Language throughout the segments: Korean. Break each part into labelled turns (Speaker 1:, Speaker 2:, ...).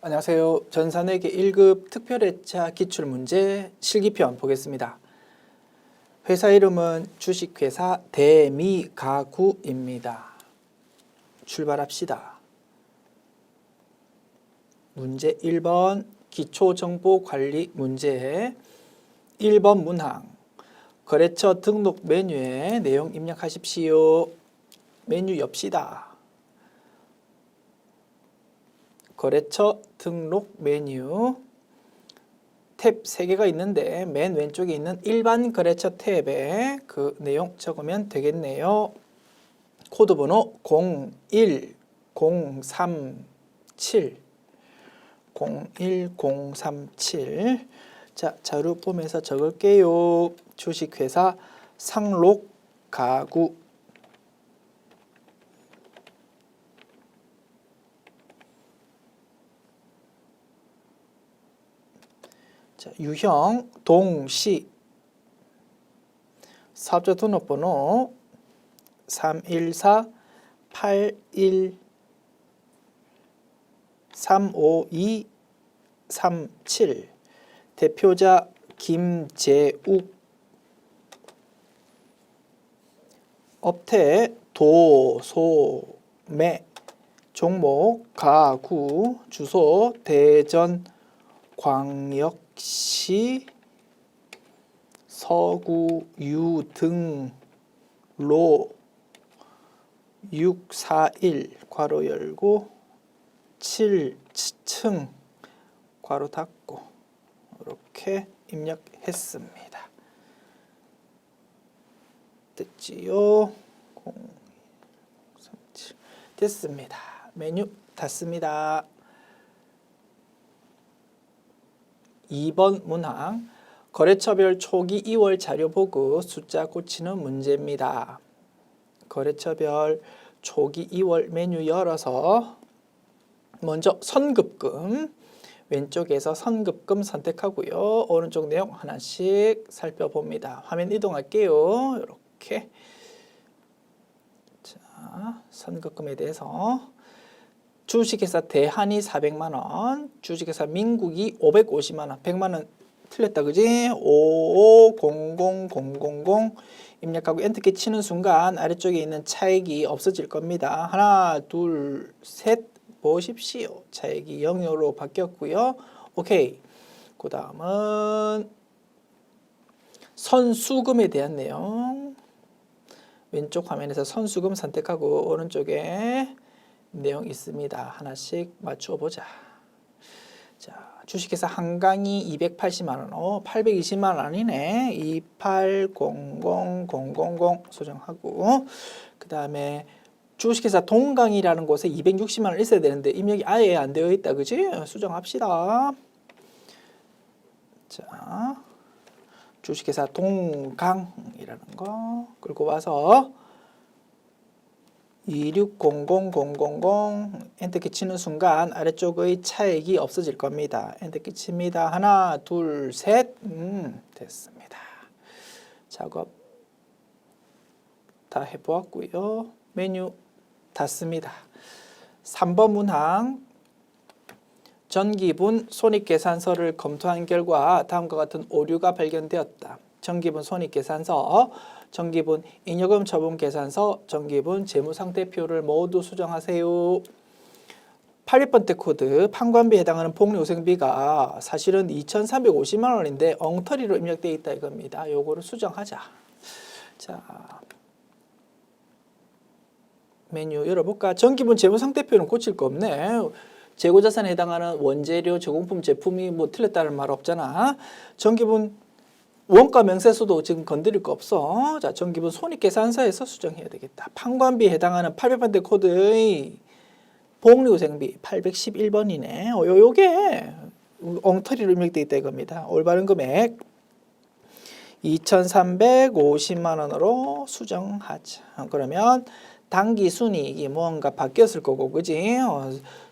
Speaker 1: 안녕하세요. 전산회계 1급 특별회차 기출문제 실기편 보겠습니다. 회사 이름은 주식회사 대미가구입니다. 출발합시다. 문제 1번 기초정보관리 문제 1번 문항 거래처 등록 메뉴에 내용 입력하십시오. 메뉴 엽시다. 거래처 등록 메뉴 탭 3개가 있는데 맨 왼쪽에 있는 일반 거래처 탭에 그 내용 적으면 되겠네요. 코드 번호 01037 01037. 자, 자료 보면서 적을게요. 주식회사 상록가구. 자, 유형 동시 사업자 등록번호 314-81-352-37 대표자 김재욱 업태 도소매 종목 가구 주소 대전 광역시 서구 유등로 641 괄호 열고 7층 괄호 닫고 이렇게 입력했습니다. 됐지요? 037 됐습니다. 메뉴 닫습니다. 2번 문항 거래처별 초기 2월 자료 보고 숫자 꽂히는 문제입니다. 거래처별 초기 2월 메뉴 열어서 먼저 선급금 왼쪽에서 선급금 선택하고요. 오른쪽 내용 하나씩 살펴봅니다. 화면 이동할게요. 이렇게 자, 선급금에 대해서 주식회사 대한이 400만원, 주식회사 민국이 550만원, 100만원 틀렸다 그지? 5500000 입력하고 엔터키 치는 순간 아래쪽에 있는 차액이 없어질 겁니다. 하나, 둘, 셋 보십시오. 차액이 0으로 바뀌었고요. 오케이. 그 다음은 선수금에 대한 내용. 왼쪽 화면에서 선수금 선택하고 오른쪽에 내용 있습니다. 하나씩 맞춰 보자. 자, 주식회사 한강이 280만원, 820만원 아니네. 2800000 수정하고 그 다음에 주식회사 동강이라는 곳에 260만원 있어야 되는데 입력이 아예 안 되어 있다. 그지? 수정합시다. 자, 주식회사 동강이라는 거 끌고 와서 2600000 엔터키 치는 순간 아래쪽의 차액이 없어질 겁니다. 엔터키 칩니다. 하나, 둘, 셋. 됐습니다. 작업 다 해보았고요. 메뉴 닫습니다. 3번 문항 전기분 손익계산서를 검토한 결과 다음과 같은 오류가 발견되었다. 전기분 손익계산서, 전기분 잉여금 처분 계산서, 전기분 재무상태표를 모두 수정하세요. 8번째 코드 판관비에 해당하는 복리후생비가 사실은 2,350만 원인데 엉터리로 입력되어 있다 이겁니다. 요거를 수정하자. 자, 메뉴 열어볼까? 전기분 재무상태표는 고칠 거 없네. 재고자산에 해당하는 원재료, 제공품, 제품이 뭐 틀렸다는 말 없잖아. 전기분 원가 명세서도 지금 건드릴 거 없어. 자, 전기분 손익계산서에서 수정해야 되겠다. 판관비에 해당하는 800번대 코드의 복리후생비 811번이네. 요게 엉터리로 입력되어 있다 이겁니다. 올바른 금액 2,350만 원으로 수정하자. 그러면 당기순이익이 뭔가 바뀌었을 거고, 그지?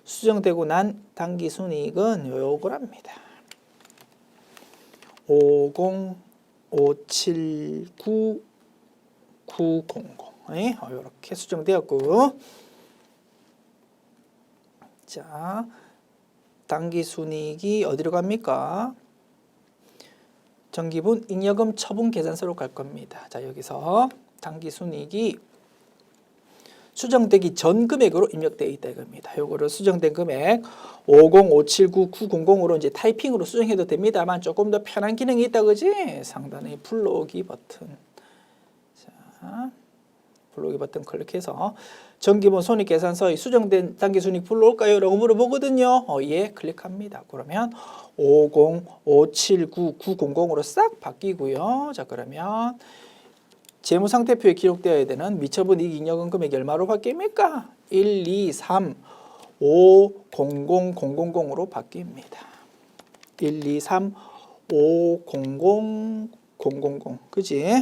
Speaker 1: 수정되고 난 당기순이익은 요거랍니다. 50579 900 이렇게 수정되었고, 자 당기순이익이 어디로 갑니까? 정기분 잉여금 처분 계산서로 갈 겁니다. 자, 여기서 당기순이익이 수정되기 전 금액으로 입력되어 있다 이겁니다. 요거를 수정된 금액 50579-900으로 이제 타이핑으로 수정해도 됩니다만 조금 더 편한 기능이 있다 그지? 상단에 불러오기 버튼. 자, 불러오기 버튼 클릭해서 정기분 손익계산서의 수정된 당기순이익 불러올까요? 라고 물어보거든요. 예, 클릭합니다. 그러면 50579-900으로 싹 바뀌고요. 자, 그러면 재무상태표에 기록되어야 되는 미처분 이익잉여금 금액이 얼마로 바뀝니까? 1, 2, 3, 5, 0, 0, 0, 0, 0으로 바뀝니다. 1, 2, 3, 5, 0, 0, 0, 0, 0. 그지?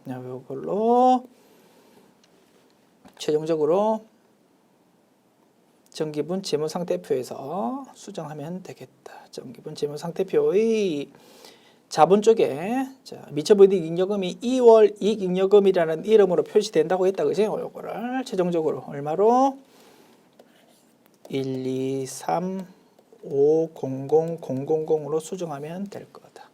Speaker 1: 이걸로 최종적으로 정기분 재무상태표에서 수정하면 되겠다. 정기분 재무상태표의 자본 쪽에 자, 미처분 이익잉여금이 2월 이익잉여금이라는 이름으로 표시된다고 했다. 그지? 요거를 최종적으로 얼마로? 1, 2, 3, 5, 0, 0, 0, 0, 0으로 수정하면 될 거다.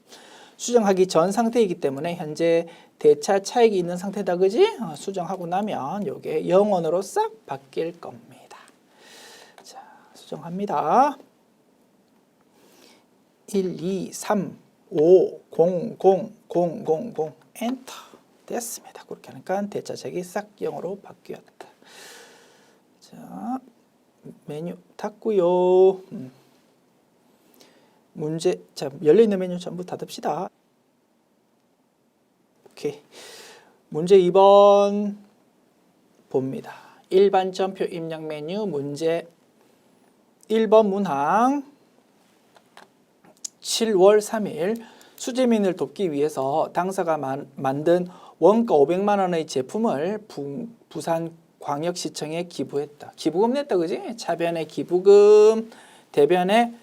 Speaker 1: 수정하기 전 상태이기 때문에 현재 대차 차익이 있는 상태다. 그지? 수정하고 나면 요게 0원으로 싹 바뀔 겁니다. 자, 수정합니다. 1, 2, 3, 5, 0, 0, 0, 0, 0 엔터 됐습니다. 그렇게 하니까 대차 차익이 싹 0으로 바뀌었다. 자, 메뉴 닫고요. 문제, 자, 열려있는 메뉴 전부 닫읍시다. 오케이. 문제 2번 봅니다. 일반 전표 입력 메뉴 문제 1번 문항 7월 3일 수재민을 돕기 위해서 당사가 만든 원가 500만 원의 제품을 부산광역시청에 기부했다. 기부금 냈다. 그지? 차변에 기부금, 대변에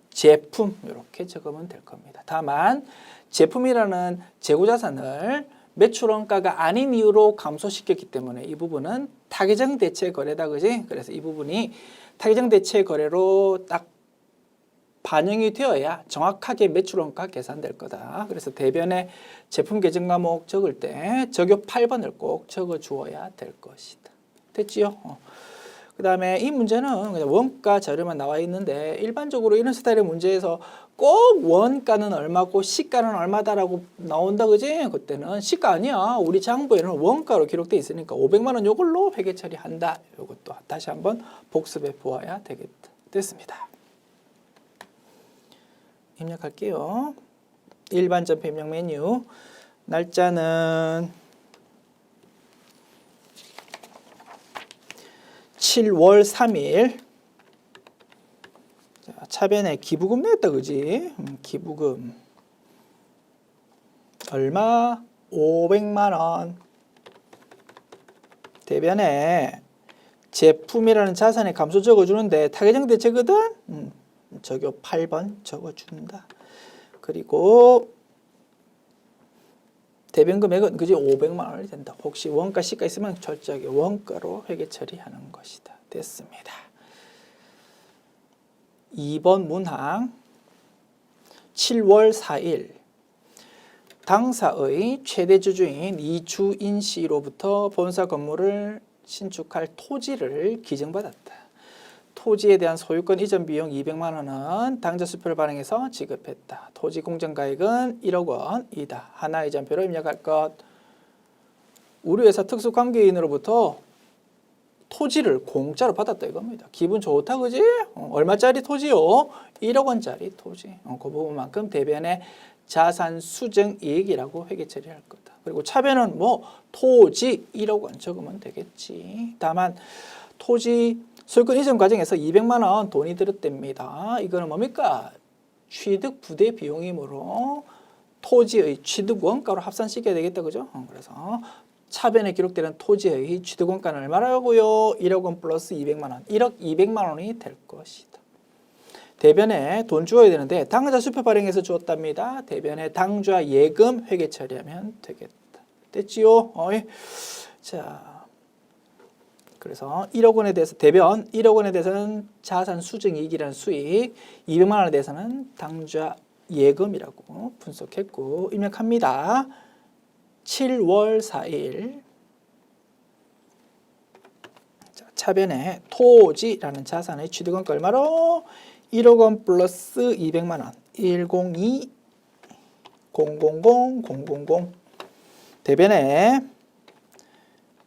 Speaker 1: 제품 이렇게 적으면 될 겁니다. 다만 제품이라는 재고자산을 매출원가가 아닌 이유로 감소시켰기 때문에 이 부분은 타계정 대체 거래다. 그지? 그래서 이 부분이 타계정 대체 거래로 딱 반영이 되어야 정확하게 매출원가 계산될 거다. 그래서 대변에 제품 계정 과목 적을 때 적요 8번을 꼭 적어 주어야 될 것이다. 됐지요? 그 다음에 이 문제는 그냥 원가 자료만 나와 있는데 일반적으로 이런 스타일의 문제에서 꼭 원가는 얼마고 시가는 얼마다라고 나온다. 그지? 그때는 시가 아니야. 우리 장부에는 원가로 기록되어 있으니까 500만 원 요걸로 회계 처리한다. 이것도 다시 한번 복습해 보아야 되겠다. 됐습니다. 입력할게요. 일반 전표 입력 메뉴 날짜는 7월 3일 자, 차변에 기부금 냈다. 그지? 기부금 얼마? 500만 원. 대변에 제품이라는 자산의 감소 적어주는데 타계정 대체거든? 적요 8번 적어준다. 그리고 대변 금액은 그지 500만 원이 된다. 혹시 원가 시가 있으면 철저하게 원가로 회계 처리하는 것이다. 됐습니다. 2번 문항 7월 4일 당사의 최대 주주인 이주인 씨로부터 본사 건물을 신축할 토지를 기증받았다. 토지에 대한 소유권 이전 비용 200만 원은 당좌 수표를 발행해서 지급했다. 토지 공정가액은 1억 원이다. 하나의 전표로 입력할 것. 우리 회사 특수관계인으로부터 토지를 공짜로 받았다 이겁니다. 기분 좋다. 그지? 얼마짜리 토지요? 1억 원짜리 토지. 그 부분만큼 대변의 자산 수정 이익이라고 회계 처리할 거다. 그리고 차변은 뭐 토지 1억 원 적으면 되겠지. 다만 토지 소유권 이전 과정에서 200만 원 돈이 들었답니다. 이거는 뭡니까? 취득 부대 비용이므로 토지의 취득 원가로 합산시켜야 되겠다. 그죠? 그래서 차변에 기록되는 토지의 취득 원가는 얼마라고요? 1억 원 플러스 200만 원. 1억 200만 원이 될 것이다. 대변에 돈 주어야 되는데 당좌 수표 발행해서 주었답니다. 대변에 당좌 예금 회계 처리하면 되겠다. 됐지요? 자, 그래서 1억 원에 대해서 대변 1억 원에 대해서는 자산 수증이익이라는 수익, 200만 원에 대해서는 당좌 예금이라고 분석했고 입력합니다. 7월 4일 자, 차변에 토지라는 자산의 취득원가 얼마로? 1억 원 플러스 200만 원 102 000 000 대변에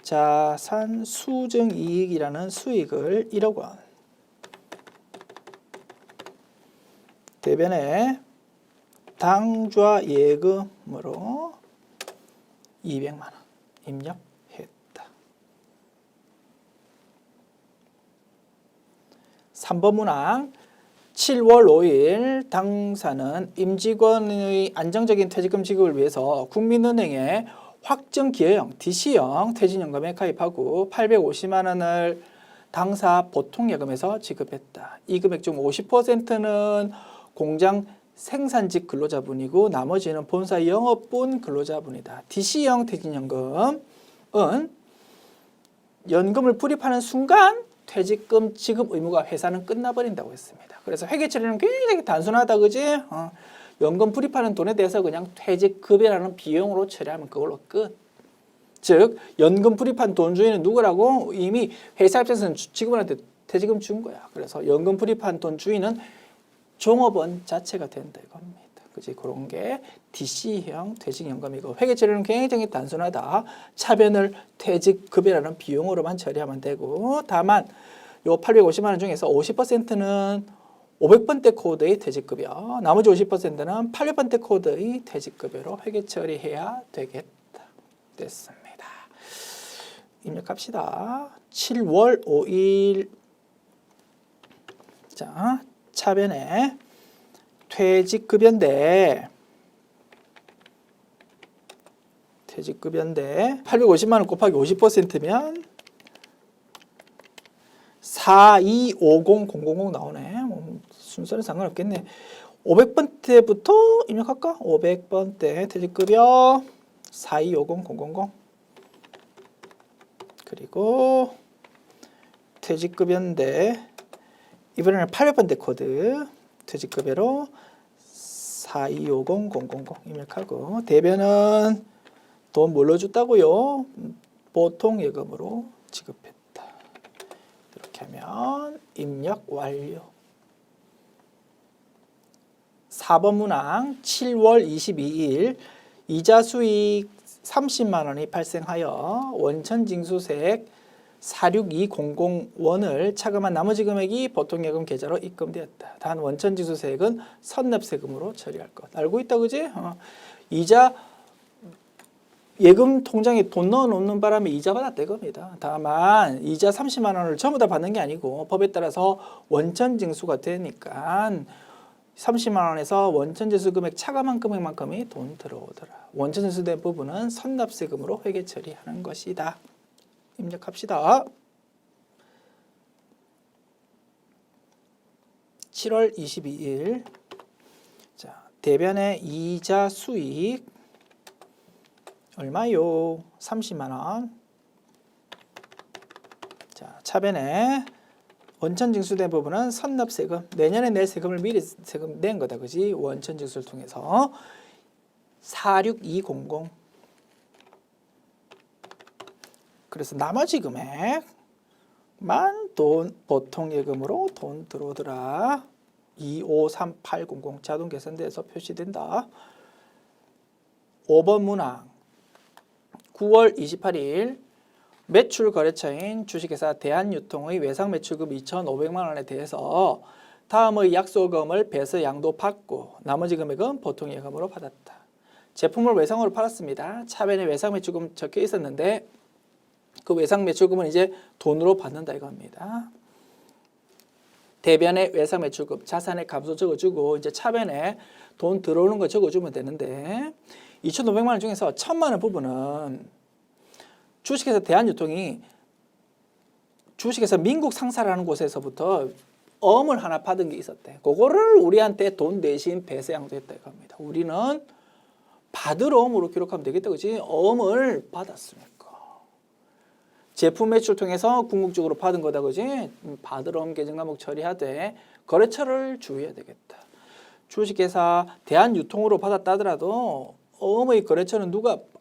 Speaker 1: 자산 수증이익이라는 수익을 1억 원 대변에 당좌 예금으로 200만 원 입력했다. 3번 문항 7월 5일 당사는 임직원의 안정적인 퇴직금 지급을 위해서 국민은행에 확정기여형 DC형 퇴직연금에 가입하고 850만 원을 당사 보통예금에서 지급했다. 이 금액 중 50%는 공장 생산직 근로자분이고 나머지는 본사 영업분 근로자분이다. DC형 퇴직연금은 연금을 불입하는 순간 퇴직금 지급 의무가 회사는 끝나버린다고 했습니다. 그래서 회계 처리는 굉장히 단순하다, 그지? 연금 불입하는 돈에 대해서 그냥 퇴직급여라는 비용으로 처리하면 그걸로 끝. 즉 연금 불입한 돈 주인은 누구라고? 이미 회사 입장에서는 직원한테 퇴직금 준 거야. 그래서 연금 불입한 돈 주인은 종업원 자체가 된다 이겁니다. 그지? 그런 게 DC형 퇴직연금이고 회계 처리는 굉장히 단순하다. 차변을 퇴직급여라는 비용으로만 처리하면 되고 다만 요 850만 원 중에서 50%는 500번대 코드의 퇴직급여, 나머지 50%는 800번대 코드의 퇴직급여로 회계 처리해야 되겠다. 됐습니다. 입력합시다. 7월 5일 자 차변에 퇴직급여인데 850만 원 곱하기 50%면 4250000 나오네. 순서는 상관없겠네. 500번대부터 입력할까? 500번대 퇴직급여 4250000 그리고 퇴직급여인데 이번에는 800번대 코드 퇴직급여로 4250000 입력하고 대변은 돈 뭘로 줬다고요? 보통 예금으로 지급했다. 이렇게 하면 입력 완료. 4번 문항 7월 22일 이자 수익 30만 원이 발생하여 원천징수세액 46200원을 차감한 나머지 금액이 보통예금 계좌로 입금되었다. 단 원천징수세액은 선납세금으로 처리할 것. 알고 있다, 그지? 이자 예금 통장에 돈 넣어놓는 바람에 이자 받았다 이겁니다. 다만 이자 30만 원을 전부 다 받는 게 아니고 법에 따라서 원천징수가 되니까 30만 원에서 원천징수 금액 차감한 금액만큼이 돈 들어오더라. 원천징수된 부분은 선납세금으로 회계 처리하는 것이다. 입력합시다. 7월 22일 자, 대변의 이자 수익 얼마요? 30만 원. 자, 차변에 원천징수된 부분은 선납세금, 내년에 낼 세금을 미리 세금 낸 거다, 그지? 원천징수를 통해서 46200. 그래서 나머지 금액만 돈 보통예금으로 돈 들어오더라. 253800 자동 계산대에서 표시된다. 5번 문항 9월 28일 매출 거래처인 주식회사 대한유통의 외상 매출금 2,500만 원에 대해서 다음의 약소금을 배서 양도받고 나머지 금액은 보통예금으로 받았다. 제품을 외상으로 팔았습니다. 차변에 외상 매출금 적혀 있었는데 그 외상 매출금은 이제 돈으로 받는다 이겁니다. 대변에 외상 매출금 자산의 감소 적어주고 이제 차변에 돈 들어오는 거 적어주면 되는데 2,500만 원 중에서 1,000만 원 부분은 주식회사 대한유통이 주식회사 민국 상사라는 곳에서부터 어음을 하나 받은 게 있었대. 그거를 우리한테 돈 대신 배서 양도했다 이겁니다. 우리는 받을 어음으로 기록하면 되겠다, 그렇지? 어음을 받았으니까. 제품 매출 통해서 궁극적으로 받은 거다, 그지? 받으러 온 계정 과목 처리하되 거래처를 주의해야 되겠다. 주식회사 대한유통으로 받았다더라도 어음의 거래처는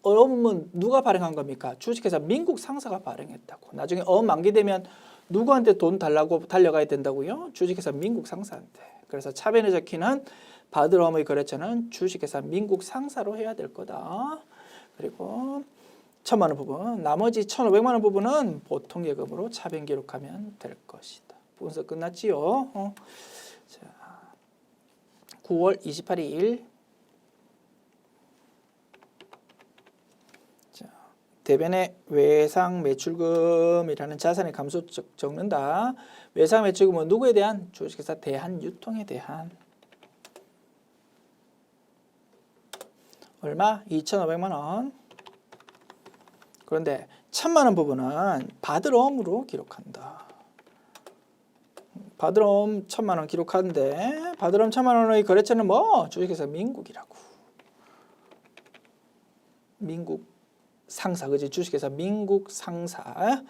Speaker 1: 어음은 누가 발행한 겁니까? 주식회사 민국 상사가 발행했다고. 나중에 어음 만기되면 누구한테 돈 달라고 달려가야 된다고요? 주식회사 민국 상사한테. 그래서 차변에 적히는 받을 어음의 거래처는 주식회사 민국 상사로 해야 될 거다. 그리고 1,000만 원 부분, 나머지 1,500만 원 부분은 보통 예금으로 차변 기록하면 될 것이다. 분석 끝났지요? 자, 9월 28일. 자, 대변에 외상 매출금이라는 자산의 감소 적는다. 외상 매출금은 누구에 대한? 주식회사 대한유통에 대한. 얼마? 2,500만 원. 그런데 1,000만 원 부분은 받을 어음으로 기록한다. 받을 어음 1,000만 원 기록하는데 받을 어음 1,000만 원의 거래처는 뭐? 주식회사 민국이라고. 민국 상사, 그지? 주식회사 민국 상사.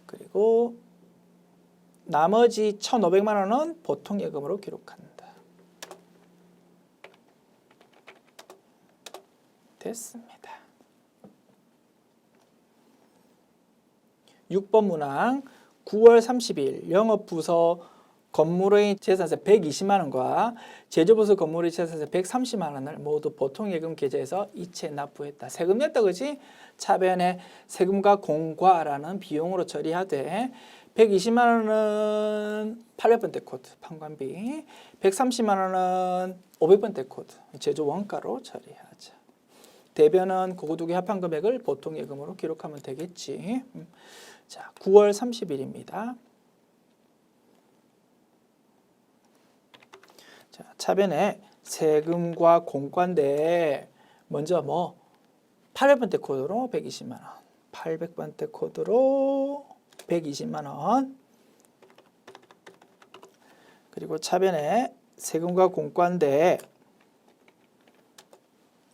Speaker 1: 그리고 나머지 1,500만 원은 보통 예금으로 기록한다. 됐습니다. 6번 문항 9월 30일 영업부서 건물의 재산세 120만 원과 제조부서 건물의 재산세 130만 원을 모두 보통예금 계좌에서 이체 납부했다. 세금 냈다, 그지? 차변에 세금과 공과라는 비용으로 처리하되 120만 원은 800번대 코드 판관비, 130만 원은 500번대 코드 제조 원가로 처리하자. 대변은 그거 두 개 합한 금액을 보통 예금으로 기록하면 되겠지. 자, 9월 30일입니다. 자, 차변에 세금과 공과인데 먼저 뭐 800번대 코드로 120만 원, 800번대 코드로 120만 원. 그리고 차변에 세금과 공과인데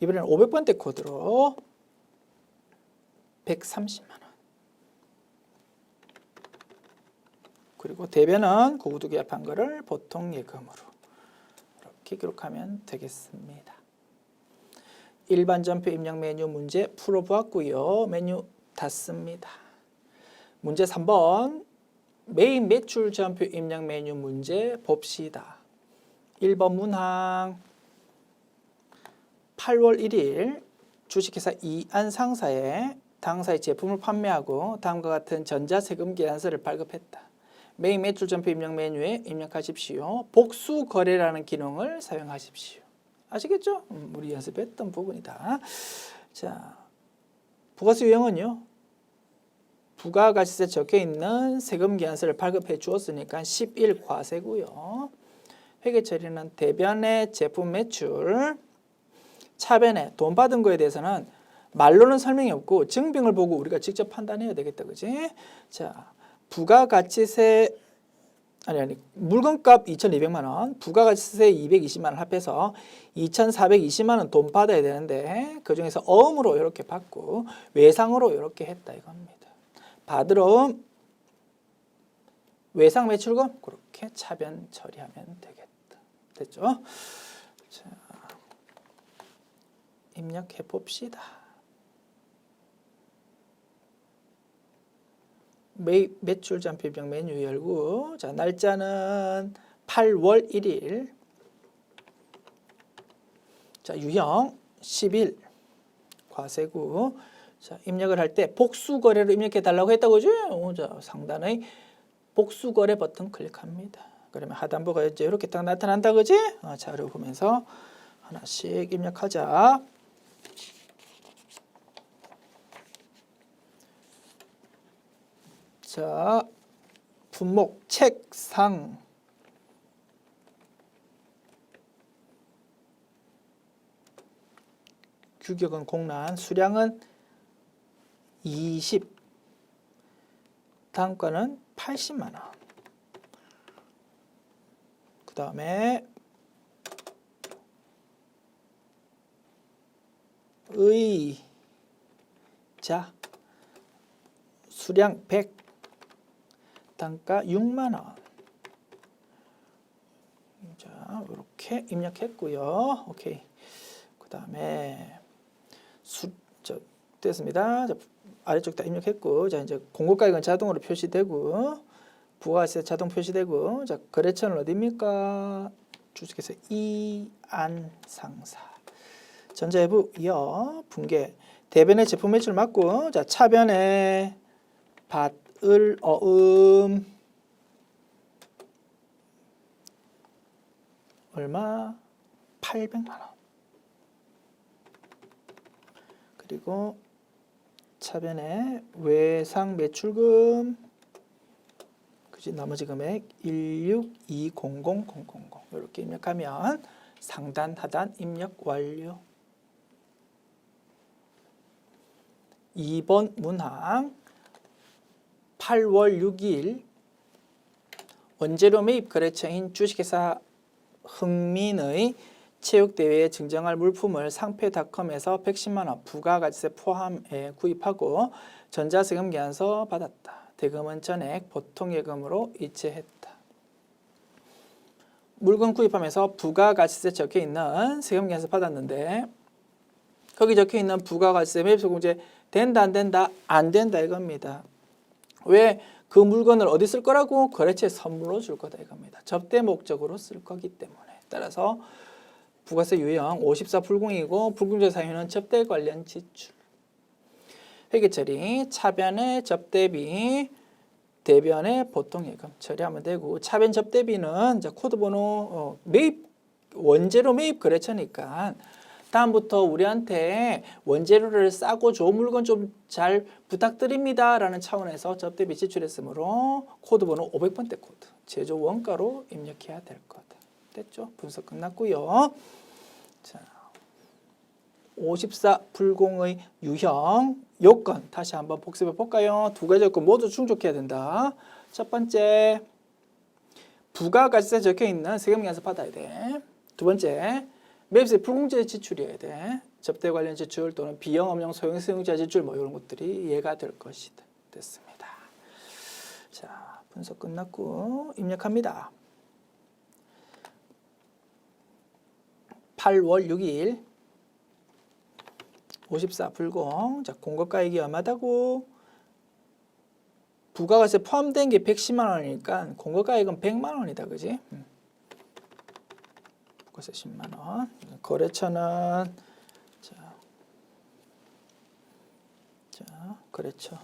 Speaker 1: 이번에는 500번대 코드로 130만 원. 그리고 대변은 그거 두 개 합한 거를 보통 예금으로 이렇게 기록하면 되겠습니다. 일반 전표 입력 메뉴 문제 풀어보았고요. 메뉴 닫습니다. 문제 3번 메인 매출 전표 입력 메뉴 문제 봅시다. 1번 문항 8월 1일 주식회사 이안 상사에 당사의 제품을 판매하고 다음과 같은 전자세금 계산서를 발급했다. 메인 매출 전표 입력 메뉴에 입력하십시오. 복수 거래라는 기능을 사용하십시오. 아시겠죠? 우리 연습했던 부분이다. 자, 부가세 유형은요. 부가가치세 적혀있는 세금 계산서를 발급해 주었으니까 11 과세고요. 회계 처리는 대변의 제품 매출, 차변에 돈 받은 거에 대해서는 말로는 설명이 없고 증빙을 보고 우리가 직접 판단해야 되겠다, 그지? 자, 부가가치세 물건값 2,200만 원, 부가가치세 220만 원 합해서 2,420만 원 돈 받아야 되는데 그 중에서 어음으로 이렇게 받고 외상으로 이렇게 했다 이겁니다. 받을 어음, 외상 매출금 그렇게 차변 처리하면 되겠다. 됐죠? 자, 입력해 봅시다. 매출 전표 입력 메뉴 열고, 자, 날짜는 8월 1일. 자, 유형 10일 과세구. 자, 입력을 할 때 복수 거래로 입력해 달라고 했다고 그죠? 자, 상단의 복수 거래 버튼 클릭합니다. 그러면 하단부가 이제 이렇게 딱 나타난다 그지? 자료 보면서 하나씩 입력하자. 자, 품목 책상, 규격은 공란, 수량은 20, 단가는 80만 원. 그 다음에 의 자, 수량 100, 단가 6만 원. 자, 이렇게 입력했고요. 오케이. 그다음에 됐습니다. 자, 아래쪽 다 입력했고, 자 이제 공고가액은 자동으로 표시되고, 부가세 자동 표시되고, 자 거래처는 어디입니까? 주식회사 이안상사. 전자외부 여 분계. 대변의 제품 매출 맞고, 자 차변에 밭을 얼마? 800만 원. 그리고 차변에 외상 매출금, 그지, 나머지 금액 162000000 이렇게 입력하면 상단 하단 입력 완료. 2번 문항 8월 6일 원재료 매입 거래처인 주식회사 흥민의 체육대회에 증정할 물품을 상패닷컴에서 110만 원 부가가치세 포함해 구입하고 전자세금계산서 받았다. 대금은 전액 보통예금으로 이체했다. 물건 구입하면서 부가가치세 적혀있는 세금계산서 받았는데, 거기 적혀있는 부가가치세 매입소공제 된다 안 된다? 안 된다 이겁니다. 왜? 그 물건을 어디 쓸 거라고? 거래처에 선물로 줄 거다 이겁니다. 접대 목적으로 쓸 거기 때문에. 따라서 부가세 유형 54 불공이고, 불공제 사유는 접대 관련 지출. 회계 처리, 차변의 접대비, 대변의 보통예금 처리하면 되고, 차변 접대비는 코드 번호 매입 원재료 매입 거래처니까 다음부터 우리한테 원재료를 싸고 좋은 물건 좀 잘 부탁드립니다 라는 차원에서 접대비 지출했으므로 코드 번호 500번대 코드 제조 원가로 입력해야 될 거다. 됐죠? 분석 끝났고요. 자, 54 불공의 유형 요건 다시 한번 복습해 볼까요? 두 가지 요건 모두 충족해야 된다. 첫 번째, 부가가치세 적혀있는 세금계산서 받아야 돼. 두 번째, 매입세 불공제 지출이어야 돼. 접대 관련 지출 또는 비용, 업용, 소형, 사용자 지출 뭐 이런 것들이 이해가 될 것이다. 됐습니다. 자, 분석 끝났고 입력합니다. 8월 6일 54 불공. 자, 공고가액이 얼마다고? 부가가세 포함된 게 110만 원이니까 공고가액은 100만 원이다. 그지? 부가세 10만 원. 거래처는 거래처.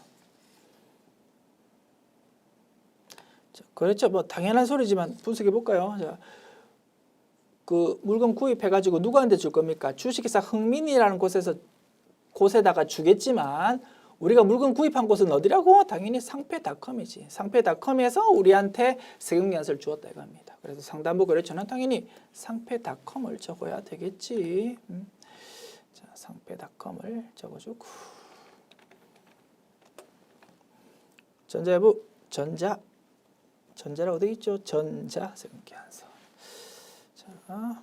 Speaker 1: 자, 거래처 뭐 당연한 소리지만 분석해 볼까요? 자, 그 물건 구입해 가지고 누구한테 줄 겁니까? 주식회사 흥민이라는 곳에다가 주겠지만, 우리가 물건 구입한 곳은 어디라고? 당연히 상패닷컴이지. 상패닷컴에서 우리한테 세금계산서를 주었다 이겁니다. 그래서 상단부 거래처는 당연히 상패닷컴을 적어야 되겠지. 자, 상패닷컴을 적어주고, 전자외부 전자라고 되어 있죠. 전자 세금계산서. 자,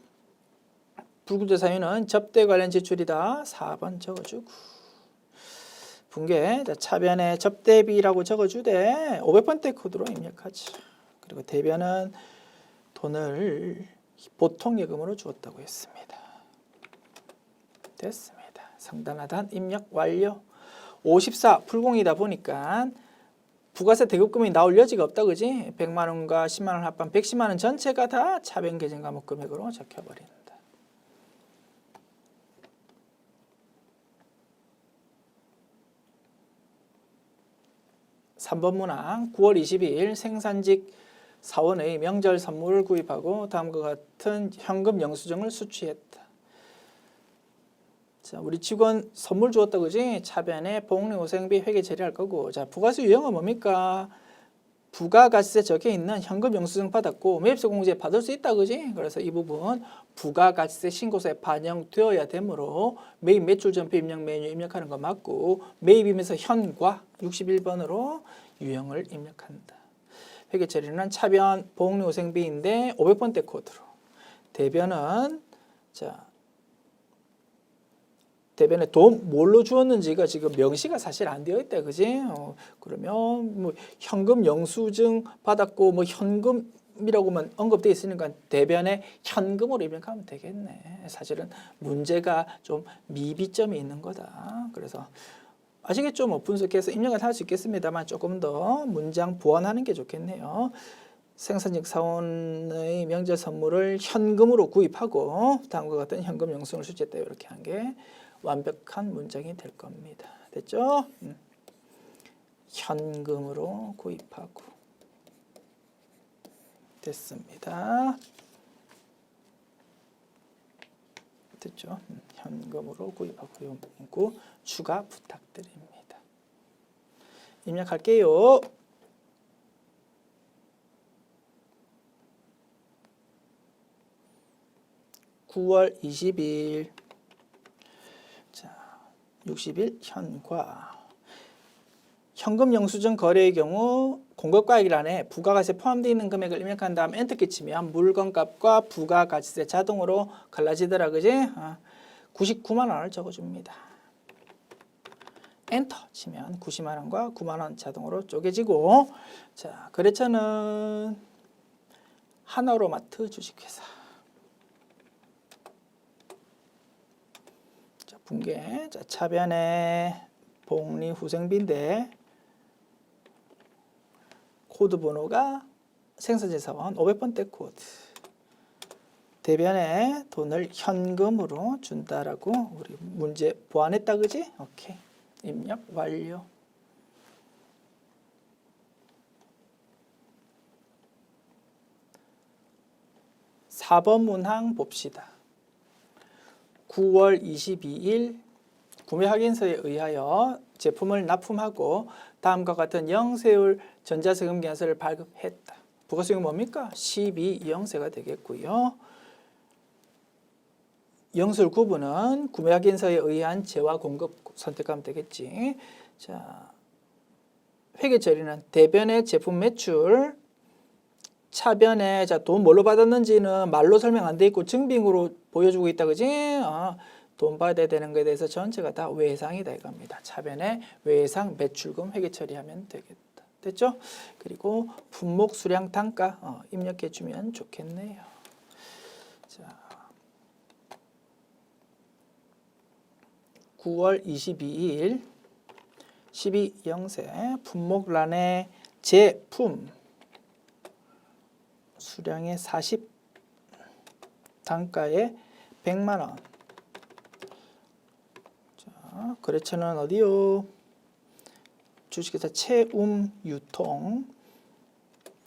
Speaker 1: 불구제 사유는 접대 관련 지출이다. 4번 적어주고, 분계, 차변에 접대비라고 적어주되 500번대 코드로 입력하지. 그리고 대변은 돈을 보통예금으로 주었다고 했습니다. 됐습니다. 상단 하단 입력 완료. 54 불공이다 보니까 부가세 대급금이 나올 여지가 없다. 그지? 100만 원과 10만 원 합반 110만 원 전체가 다 차변 계정 과목 금액으로 적혀버린다. 3번 문항 9월 22일 생산직 사원의 명절 선물을 구입하고 다음과 같은 현금 영수증을 수취했다. 자, 우리 직원 선물 주었다. 그지? 차변에 복리후생비 회계 처리할 거고, 자, 부가세 유형은 뭡니까? 부가가치세 적혀있는 현금 영수증 받았고 매입세 공제 받을 수 있다. 그지? 그래서 이 부분 부가가치세 신고서에 반영되어야 되므로 매입 매출 전표 입력 메뉴 입력하는 거 맞고, 매입이면서 현과 61번으로 유형을 입력한다. 회계 처리는 차변 복리후생비인데 500번대 코드로, 대변은 자 대변에 돈 뭘로 주었는지가 지금 명시가 사실 안 되어 있다, 그지? 그러면 뭐 현금 영수증 받았고 뭐 현금이라고만 언급되어 있으니까 대변에 현금으로 입력하면 되겠네. 사실은 문제가 좀 미비점이 있는 거다. 그래서 아시겠죠? 뭐 분석해서 입력을 할 수 있겠습니다만 조금 더 문장 보완하는 게 좋겠네요. 생산직 사원의 명절 선물을 현금으로 구입하고 다음과 같은 현금 영수증을 수취했다 이렇게 한 게 완벽한 문장이 될 겁니다. 됐죠? 현금으로 구입하고 됐습니다. 됐죠? 현금으로 구입하고 문구 추가 부탁드립니다. 입력할게요. (9월 20일) 자, 60일 현과 현금 영수증 거래의 경우 공급가액란에 부가가치에 포함되어 있는 금액을 입력한 다음 엔터키 치면 물건값과 부가가치세 자동으로 갈라지더라, 그지? 99만 원을 적어줍니다. 엔터 치면 90만 원과 9만 원 자동으로 쪼개지고, 자, 거래처는 하나로마트 주식회사. 자, 분계. 자, 차변에 복리후생비인데 코드 번호가 생산자사원 500번대 코드. 대변에 돈을 현금으로 준다라고 우리 문제 보완했다, 그지? 오케이. 입력 완료. (4번) 문항 봅시다. 9월 22일 구매 확인서에 의하여 제품을 납품하고 다음과 같은 영세율 전자세금 계산서를 발급했다. 부가세금이 뭡니까? 12영세가 되겠고요. 영세율 구분은 구매 확인서에 의한 재화 공급 선택하면 되겠지. 자, 회계 처리는 대변의 제품 매출, 차변에 자, 돈 뭘로 받았는지는 말로 설명 안 돼 있고 증빙으로 보여주고 있다, 그지? 돈 받아야 되는 것에 대해서 전체가 다 외상이다 이겁니다. 차변에 외상 매출금 회계 처리하면 되겠다. 됐죠? 그리고 품목 수량 단가 입력해 주면 좋겠네요. 자, 9월 22일 12영세 품목란에 제품 수량의 40 단가에 100만 원. 자, 거래처는 어디요? 주식회사 채움 유통.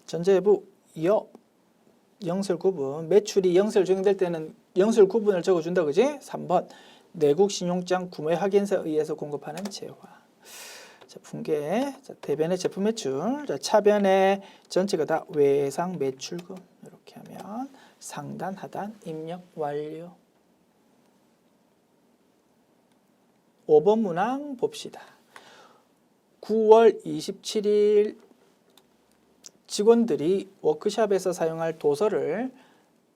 Speaker 1: 전자회부 영세율 구분. 매출이 영세율 적용될 때는 영세율 구분을 적어준다, 그지? 3번 내국 신용장 구매 확인서에 의해서 공급하는 재화. 자, 분계. 자, 대변의 제품 매출. 자, 차변의 전체가 다 외상 매출금. 이렇게 하면 상단 하단 입력 완료. 5번 문항 봅시다. 9월 27일 직원들이 워크숍에서 사용할 도서를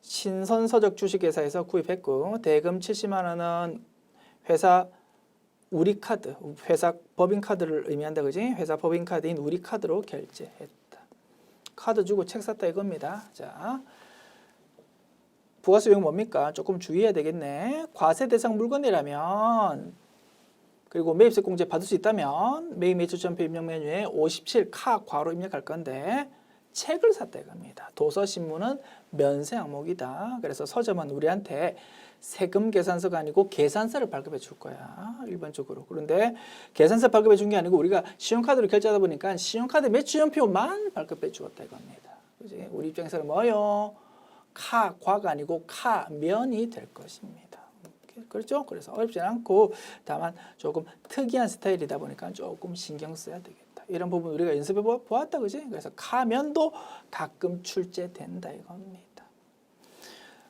Speaker 1: 신선서적 주식회사에서 구입했고 대금 70만 원은 회사 우리카드, 회사 법인카드를 의미한다, 그지? 회사 법인카드인 우리카드로 결제했다. 카드 주고 책 샀다 이겁니다. 자, 부가세 비용 뭡니까? 조금 주의해야 되겠네. 과세 대상 물건이라면 그리고 매입세 공제 받을 수 있다면 매입 매출 전표 입력 메뉴에 57 카 괄호 입력할 건데 책을 샀다 이겁니다. 도서 신문은 면세 항목이다. 그래서 서점은 우리한테 세금 계산서가 아니고 계산서를 발급해 줄 거야. 일반적으로. 그런데 계산서 발급해 준 게 아니고 우리가 신용카드로 결제하다 보니까 신용카드 매출연표만 발급해 주었다 이겁니다. 그지? 우리 입장에서는 뭐요? 과가 아니고 면이 될 것입니다. 그렇죠? 그래서 어렵지 않고 다만 조금 특이한 스타일이다 보니까 조금 신경 써야 되겠다. 이런 부분 우리가 연습해 보았다, 그지? 그래서 카면도 가끔 출제된다 이겁니다.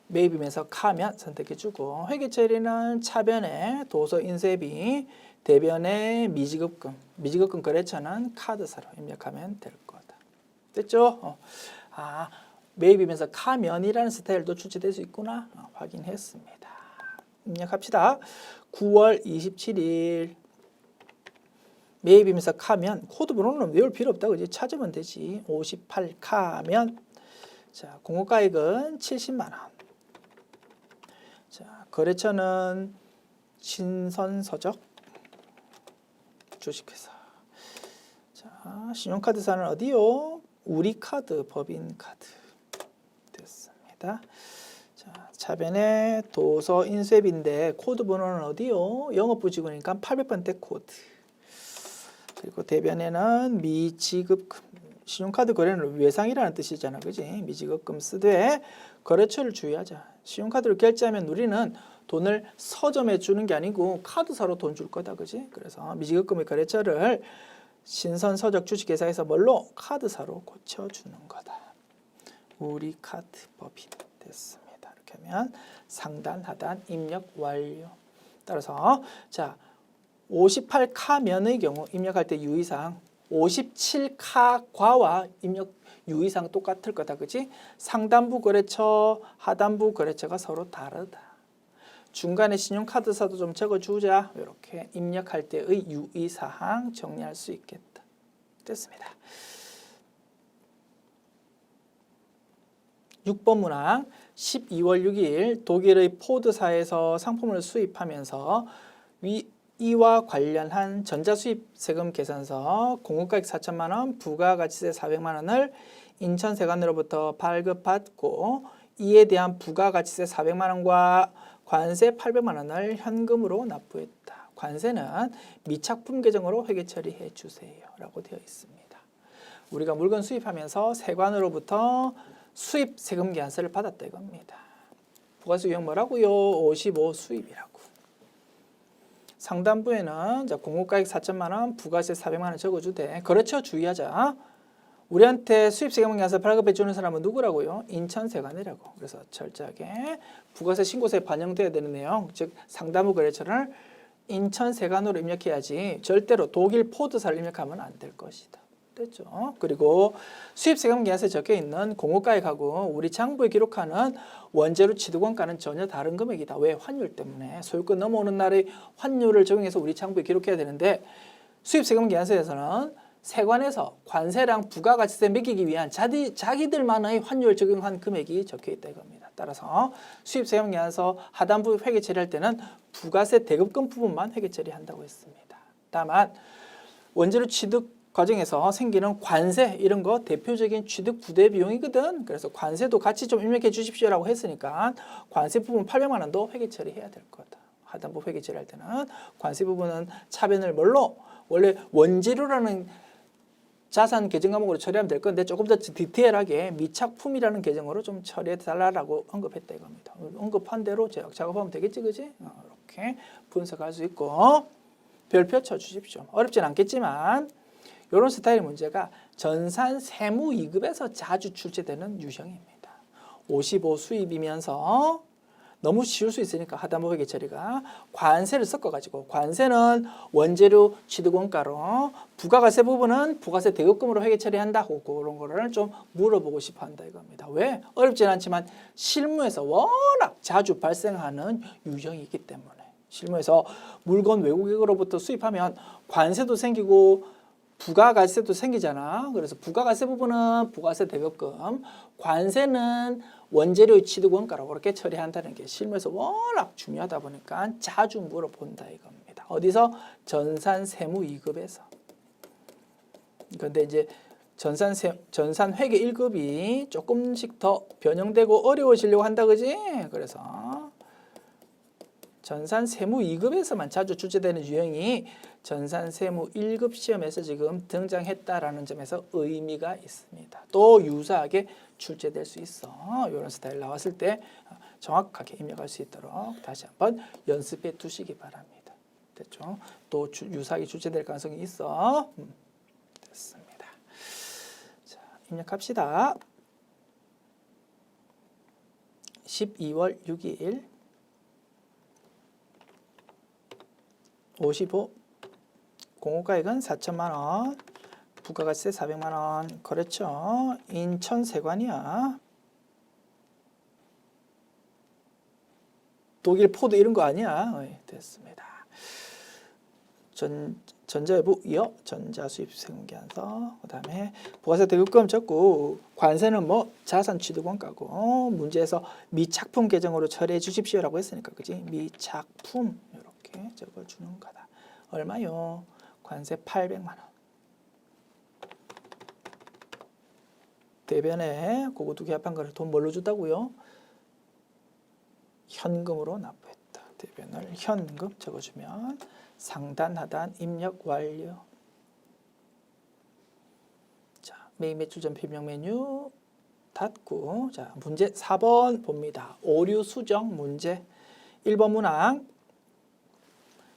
Speaker 1: 매입이면서 카면 선택해주고 회계 처리는 차변에 도서 인쇄비, 대변에 미지급금, 미지급금 거래처는 카드사로 입력하면 될 거다. 됐죠? 매입이면서 카면이라는 스타일도 출제될 수 있구나 확인했습니다. 입력합시다. 9월 27일 매입이면서 카면 코드 번호는 외울 필요 없다. 그지? 찾으면 되지. 58카면 자, 공고가액은 70만 원. 자, 거래처는 신선서적 주식회사. 자, 신용카드사는 어디요? 우리카드, 법인카드. 됐습니다. 자, 차변에 도서 인쇄비인데 코드 번호는 어디요? 영업부 직원이니까 800번대 코드. 그리고 대변에는 미지급금. 신용카드 거래는 외상이라는 뜻이잖아. 그지? 미지급금 쓰되 거래처를 주의하자. 신용카드로 결제하면 우리는 돈을 서점에 주는 게 아니고 카드사로 돈 줄 거다. 그지? 그래서 미지급금의 거래처를 신선서적 주식회사에서 뭘로? 카드사로 고쳐주는 거다. 우리 카드 법인 됐습니다. 이렇게 하면 상단, 하단 입력 완료. 따라서 자 58카면의 경우 입력할 때 유의사항 57카과와 입력 유의사항 똑같을 거다. 그지? 상단부 거래처, 하단부 거래처가 서로 다르다. 중간에 신용카드사도 좀 적어주자. 이렇게 입력할 때의 유의사항 정리할 수 있겠다. 됐습니다. 6번 문항 12월 6일 독일의 포드사에서 상품을 수입하면서 이와 관련한 전자수입 세금 계산서 공급가액 4천만 원, 부가가치세 400만 원을 인천세관으로부터 발급받고 이에 대한 부가가치세 400만 원과 관세 800만 원을 현금으로 납부했다. 관세는 미착품 계정으로 회계 처리해 주세요. 라고 되어 있습니다. 우리가 물건 수입하면서 세관으로부터 수입 세금 계산서를 받았다 이겁니다. 부가세 유형 뭐라고요? 55 수입이라고. 상단부에는 공급가액 4천만 원, 부가세 400만 원 적어주되 거래처 주의하자. 우리한테 수입세금 계산서 발급해 주는 사람은 누구라고요? 인천세관이라고. 그래서 철저하게 부가세 신고서에 반영돼야 되는 내용, 즉 상단부 거래처를 인천세관으로 입력해야지 절대로 독일 포드사를 입력하면 안 될 것이다. 됐죠? 그리고 수입세금 계산서에 적혀있는 공급가액하고 우리 장부에 기록하는 원재료 취득원가는 전혀 다른 금액이다. 왜? 환율 때문에. 소유권 넘어오는 날의 환율을 적용해서 우리 장부에 기록해야 되는데 수입세금 계산서에서는 세관에서 관세랑 부가가치세 매기기 위한 자기들만의 환율 적용한 금액이 적혀있다 이겁니다. 따라서 수입세금 계산서 하단부 회계 처리할 때는 부가세 대급금 부분만 회계 처리한다고 했습니다. 다만 원재료 취득 과정에서 생기는 관세 이런 거 대표적인 취득 부대 비용이거든. 그래서 관세도 같이 좀 입력해 주십시오라고 했으니까 관세 부분 800만 원도 회계 처리해야 될 거다. 하단부 회계 처리할 때는 관세 부분은 차변을 뭘로? 원래 원재료라는 자산 계정 과목으로 처리하면 될 건데 조금 더 디테일하게 미착품이라는 계정으로 좀 처리해 달라고 언급했다 이겁니다. 언급한 대로 작업하면 되겠지, 그지? 이렇게 분석할 수 있고 별표 쳐주십시오. 어렵진 않겠지만 이런 스타일의 문제가 전산 세무 2급에서 자주 출제되는 유형입니다. 55 수입이면서 너무 쉬울 수 있으니까 하단부 회계 처리가 관세를 섞어가지고 관세는 원재료 취득원가로 부가가세 부분은 부가세 대급금으로 회계 처리한다고 그런 거를 좀 물어보고 싶어 한다 이겁니다. 왜? 어렵진 않지만 실무에서 워낙 자주 발생하는 유형이기 때문에 실무에서 물건 외국인으로부터 수입하면 관세도 생기고 부가가세도 생기잖아. 그래서 부가가세 부분은 부가세 대급금, 관세는 원재료 취득원가로 그렇게 처리한다는 게 실무에서 워낙 중요하다 보니까 자주 물어본다 이겁니다. 어디서? 전산세무 2급에서. 그런데 이제 전산회계 1급이 조금씩 더 변형되고 어려워지려고 한다 그지? 그래서 전산세무 2급에서만 자주 출제되는 유형이 전산세무 1급 시험에서 지금 등장했다라는 점에서 의미가 있습니다. 또 유사하게 출제될 수 있어. 이런 스타일 나왔을 때 정확하게 입력할 수 있도록 다시 한번 연습해 두시기 바랍니다. 됐죠? 또 유사하게 출제될 가능성이 있어. 됐습니다. 자, 입력합시다. 12월 6일 55 공고가액은 4천만 원, 부가가치세 400만 원, 거래처 인천세관이야. 독일, 포도 이런 거 아니야. 됐습니다. 전자외부 이어 전자수입 세금계산서. 그다음에 부가세 대급금 적고 관세는 뭐 자산 취득원가고 문제에서 미착품 계정으로 처리해 주십시오라고 했으니까 그지? 미착품 이렇게 적어주는 거다. 얼마요? 관세 800만 원. 대변에 그거 두 개 합한 거를 돈 뭘로 줬다고요? 현금으로 납부했다. 대변을 현금 적어주면 상단 하단 입력 완료. 자, 매일 매출 전 비명 메뉴 닫고. 자, 문제 4번 봅니다. 오류 수정 문제. 1번 문항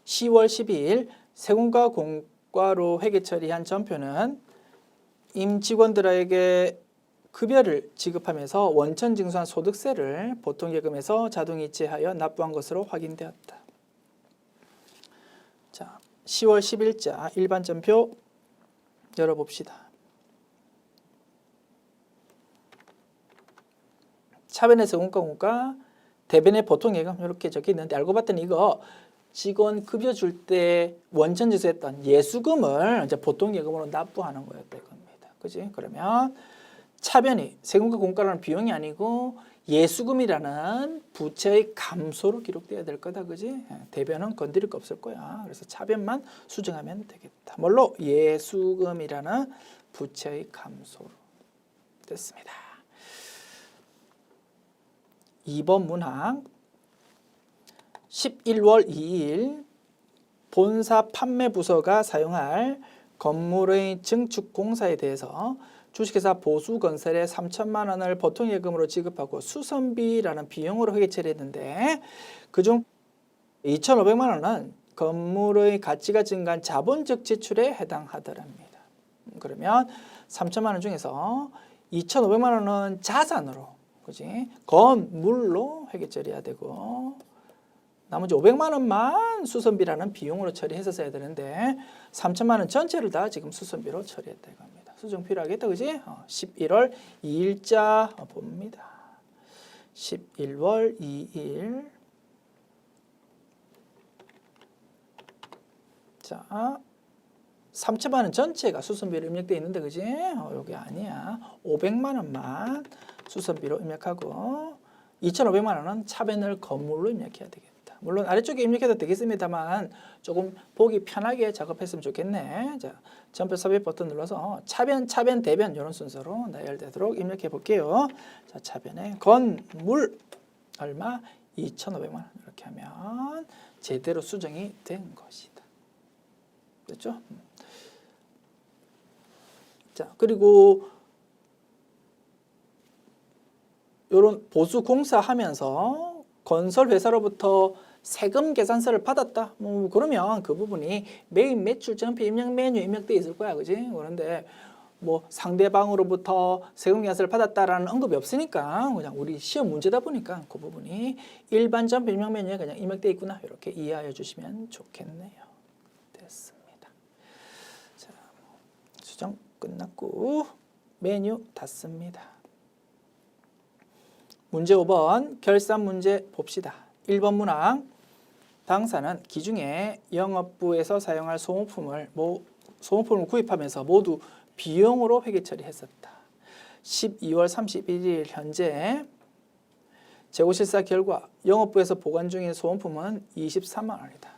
Speaker 1: 10월 12일 세금과 공과로 회계 처리한 전표는 임직원들에게 급여를 지급하면서 원천 징수한 소득세를 보통예금에서 자동이체하여 납부한 것으로 확인되었다. 자, 10월 10일자 일반 전표 열어봅시다. 차변의 세금과 공과, 대변의 보통예금 이렇게 적혀 있는데 알고 봤더니 이거 직원 급여 줄 때 원천 징수했던 예수금을 이제 보통예금으로 납부하는 거였다 이겁니다. 그지? 그러면 차변이 세금과 공과라는 비용이 아니고 예수금이라는 부채의 감소로 기록돼야 될 거다. 그지? 대변은 건드릴 거 없을 거야. 그래서 차변만 수정하면 되겠다. 뭘로? 예수금이라는 부채의 감소로. 됐습니다. 2번 문항 11월 2일 본사 판매부서가 사용할 건물의 증축 공사에 대해서 주식회사 보수건설에 3천만 원을 보통예금으로 지급하고 수선비라는 비용으로 회계 처리했는데 그중 2,500만 원은 건물의 가치가 증가한 자본적 지출에 해당하더랍니다. 그러면 3천만 원 중에서 2,500만 원은 자산으로, 그지? 건물로 회계 처리해야 되고 나머지 500만 원만 수선비라는 비용으로 처리했었어야 되는데 3천만 원 전체를 다 지금 수선비로 처리했다 이겁니다. 수정 필요하겠다, 그지? 11월 2일자 봅니다. 11월 2일. 자, 3천만 원 전체가 수선비로 입력되어 있는데, 그지? 여기 아니야. 500만 원만 수선비로 입력하고 2,500만 원은 차변을 건물로 입력해야 되겠다. 물론 아래쪽에 입력해도 되겠습니다만 조금 보기 편하게 작업했으면 좋겠네. 자, 전표 삽입 버튼 눌러서 차변, 대변 이런 순서로 나열되도록 입력해 볼게요. 자, 차변에 건물 얼마? 2,500만 원 이렇게 하면 제대로 수정이 된 것이다. 됐죠? 자, 그리고 이런 보수 공사하면서 건설 회사로부터 세금 계산서를 받았다. 그러면 그 부분이 매일 매출 전표 입력 메뉴 입력돼 있을 거야, 그지? 그런데 뭐 상대방으로부터 세금 계산서를 받았다라는 언급이 없으니까 그냥 우리 시험 문제다 보니까 그 부분이 일반 전표 입력 메뉴에 그냥 입력돼 있구나 이렇게 이해하여 주시면 좋겠네요. 됐습니다. 자, 수정 끝났고 메뉴 닫습니다. 문제 5번 결산 문제 봅시다. 1번 문항 당사는 기중에 영업부에서 사용할 소모품을 구입하면서 모두 비용으로 회계 처리했었다. 12월 31일 현재 재고 실사 결과 영업부에서 보관 중인 소모품은 23만 원이다.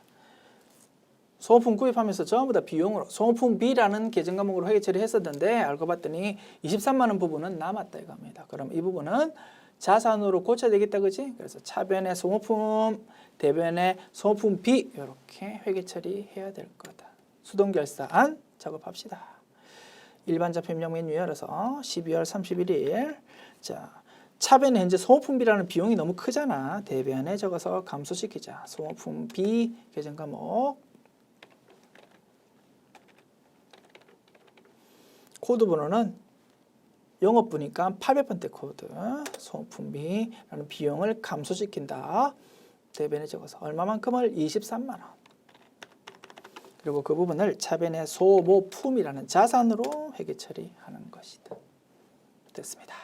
Speaker 1: 소모품 구입하면서 전부 다 비용으로 소모품비라는 계정 과목으로 회계 처리했었는데 알고 봤더니 23만 원 부분은 남았다 이겁니다. 그럼 이 부분은 자산으로 고쳐야 되겠다, 그지? 그래서 차변의 소모품, 대변의 소모품비 이렇게 회계 처리해야 될 거다. 수동결산 작업합시다. 일반 자표 입력 메뉴 열어서 12월 31일 자, 차변에 현재 소모품비라는 비용이 너무 크잖아. 대변에 적어서 감소시키자. 소모품비 계정 과목 코드 번호는 영업부니까 800번대 코드 소모품비라는 비용을 감소시킨다. 대변에 적어서 얼마만큼을 23만 원. 그리고 그 부분을 차변의 소모품이라는 자산으로 회계 처리하는 것이다. 됐습니다.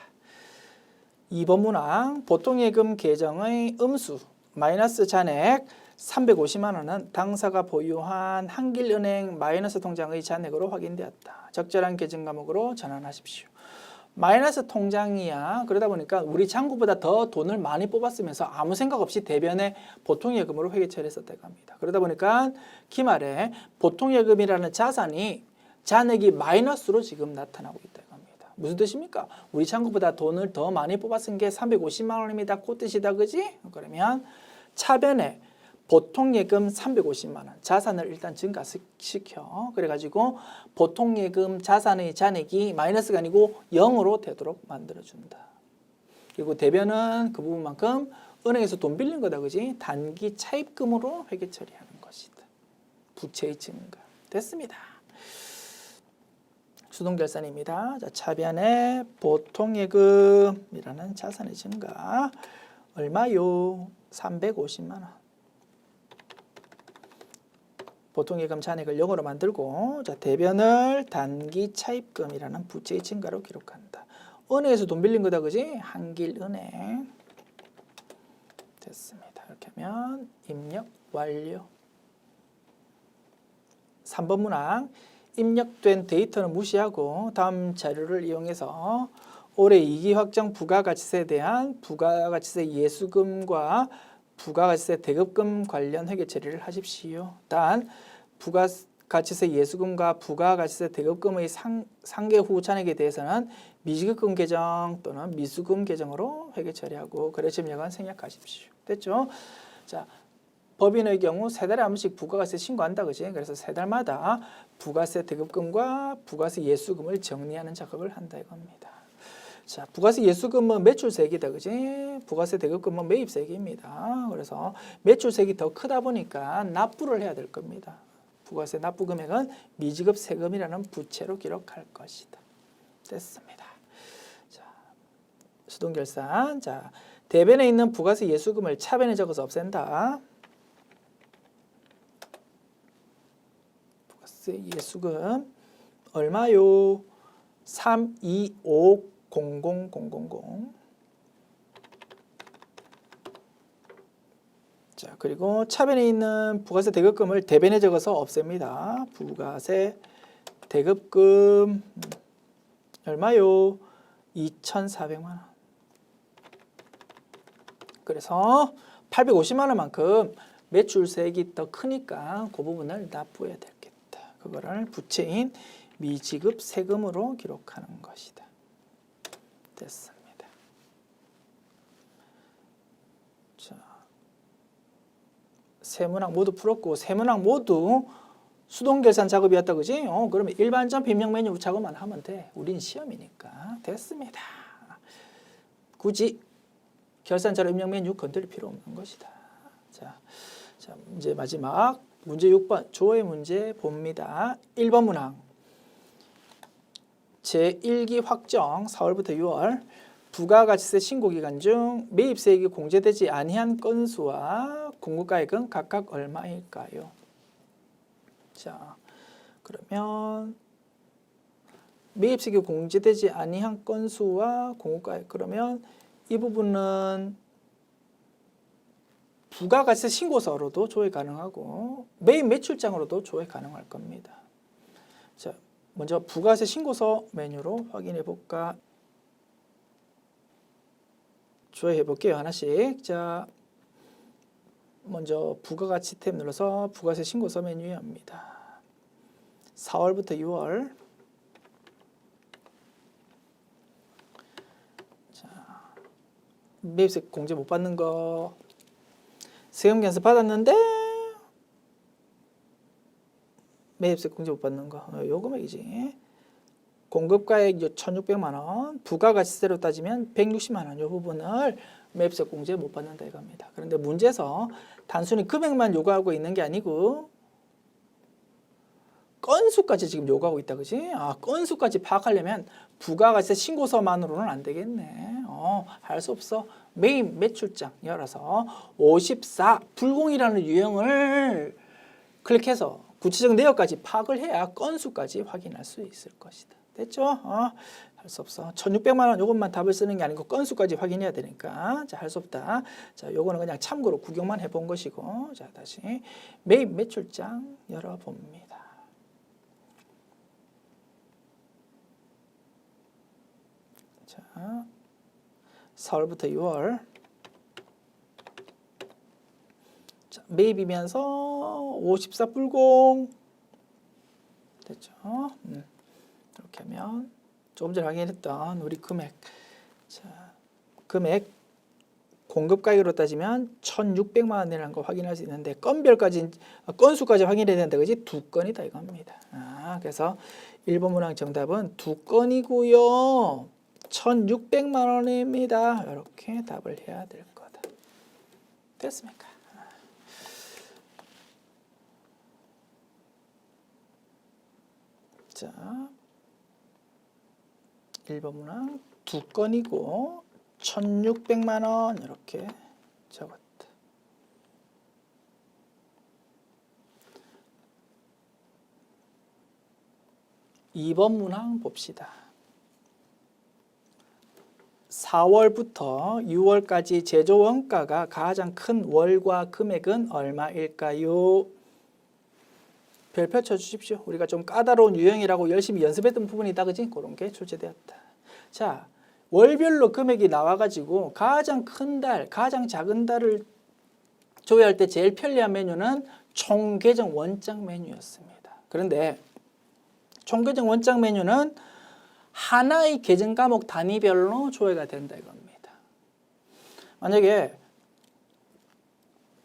Speaker 1: 2번 문항 보통예금 계정의 음수 마이너스 잔액 350만 원은 당사가 보유한 한길은행 마이너스 통장의 잔액으로 확인되었다. 적절한 계정 과목으로 전환하십시오. 마이너스 통장이야. 그러다 보니까 우리 잔고보다 더 돈을 많이 뽑았으면서 아무 생각 없이 대변에 보통예금으로 회계 처리했었다고 합니다. 그러다 보니까 기말에 보통예금이라는 자산이 잔액이 마이너스로 지금 나타나고 있다고 합니다. 무슨 뜻입니까? 우리 잔고보다 돈을 더 많이 뽑았은 게 350만 원입니다. 그 뜻이다. 그지? 그러면 차변에 보통예금 350만 원 자산을 일단 증가시켜. 그래가지고 보통예금 자산의 잔액이 마이너스가 아니고 0으로 되도록 만들어준다. 그리고 대변은 그 부분만큼 은행에서 돈 빌린 거다. 그지? 단기 차입금으로 회계 처리하는 것이다. 부채의 증가. 됐습니다. 수동결산입니다. 자, 차변에 보통예금이라는 자산의 증가. 얼마요? 350만 원. 보통예금 잔액을 0으로 만들고 자, 대변을 단기 차입금이라는 부채의 증가로 기록한다. 은행에서 돈 빌린 거다. 그지? 한길은행. 됐습니다. 이렇게 하면 입력 완료. 3번 문항. 입력된 데이터는 무시하고 다음 자료를 이용해서 올해 이기 확정 부가가치세에 대한 부가가치세 예수금과 부가가치세 대급금 관련 회계 처리를 하십시오. 단 부가가치세 예수금과 부가가치세 대급금의 상계 후 잔액에 대해서는 미지급금 계정 또는 미수금 계정으로 회계 처리하고 거래 점역은 생략하십시오. 됐죠? 자, 법인의 경우 3달에 한 번씩 부가가치세 신고한다. 그지? 그래서 3달마다 부가세 대급금과 부가세 예수금을 정리하는 작업을 한다 이겁니다. 자, 부가세 예수금은 매출세액이다. 그지? 부가세 대급금은 매입세액입니다. 그래서 매출세액이 더 크다 보니까 납부를 해야 될 겁니다. 부가세 납부 금액은 미지급 세금이라는 부채로 기록할 것이다. 됐습니다. 자, 수동결산. 자, 대변에 있는 부가세 예수금을 차변에 적어서 없앤다. 부가세 예수금 얼마요? 3250000. 자, 그리고 차변에 있는 부가세 대급금을 대변에 적어서 없앱니다. 부가세 대급금 얼마요? 2,400만 원. 그래서 850만 원만큼 매출세액이 더 크니까 그 부분을 납부해야 되겠다. 그거를 부채인 미지급 세금으로 기록하는 것이다. 됐습니다. 자, 세 문항 모두 풀었고 세 문항 모두 수동결산 작업이었다. 그지? 그러면 일반전 빈명 메뉴 작업만 하면 돼. 우린 시험이니까. 됐습니다. 굳이 결산자료 입력 메뉴 건드릴 필요 없는 것이다. 자, 이제 마지막 문제 6번 조회 문제 봅니다. 1번 문항 제1기 확정 4월부터 6월 부가가치세 신고기간 중 매입세액이 공제되지 아니한 건수와 공급가액은 각각 얼마일까요? 자, 그러면 매입세액이 공제되지 아니한 건수와 공급가액 그러면 이 부분은 부가가치세 신고서로도 조회 가능하고 매입 매출장으로도 조회 가능할 겁니다. 자, 먼저 부가세 신고서 메뉴로 확인해 볼까? 조회해 볼게요. 하나씩. 자, 먼저 부가가치 탭 눌러서 부가세 신고서 메뉴에 합니다. 4월부터 6월. 자, 매입세 공제 못 받는 거 세금 견서 받았는데 매입세 공제 못 받는 거 요 금액이지. 공급가액 1,600만 원, 부가가치세로 따지면 160만 원 이 부분을 매입세 공제 못 받는다 이겁니다. 그런데 문제에서 단순히 금액만 요구하고 있는 게 아니고 건수까지 지금 요구하고 있다. 그지? 건수까지 파악하려면 부가가치세 신고서만으로는 안 되겠네. 할 수 없어. 매입 매출장 열어서 54 불공이라는 유형을 클릭해서 구체적 내역까지 파악을 해야 건수까지 확인할 수 있을 것이다. 됐죠? 할 수 없어. 1,600만 원 요것만 답을 쓰는 게 아니고 건수까지 확인해야 되니까. 자, 할 수 없다. 자, 요거는 그냥 참고로 구경만 해본 것이고. 자, 다시 매입 매출장 열어봅니다. 자, 4월부터 6월. 자, 매입이면서 54 불공. 됐죠? 이렇게 하면 조금 전에 확인했던 우리 금액. 자, 금액 공급 가격으로 따지면 1,600만 원이라는 거 확인할 수 있는데 건수까지 확인해야 된다. 그지? 2건이다 이겁니다. 그래서 1번 문항 정답은 2건이고요. 1,600만 원입니다. 이렇게 답을 해야 될 거다. 됐습니까? 자, 1번 문항 2건이고 1,600만 원 이렇게 적었다. 2번 문항 봅시다. 4월부터 6월까지 제조 원가가 가장 큰 월과 금액은 얼마일까요? 별표 쳐주십시오. 우리가 좀 까다로운 유형이라고 열심히 연습했던 부분이다. 그지? 그런 게 출제되었다. 자, 월별로 금액이 나와가지고 가장 큰 달, 가장 작은 달을 조회할 때 제일 편리한 메뉴는 총계정 원장 메뉴였습니다. 그런데 총계정 원장 메뉴는 하나의 계정 과목 단위별로 조회가 된다 이겁니다. 만약에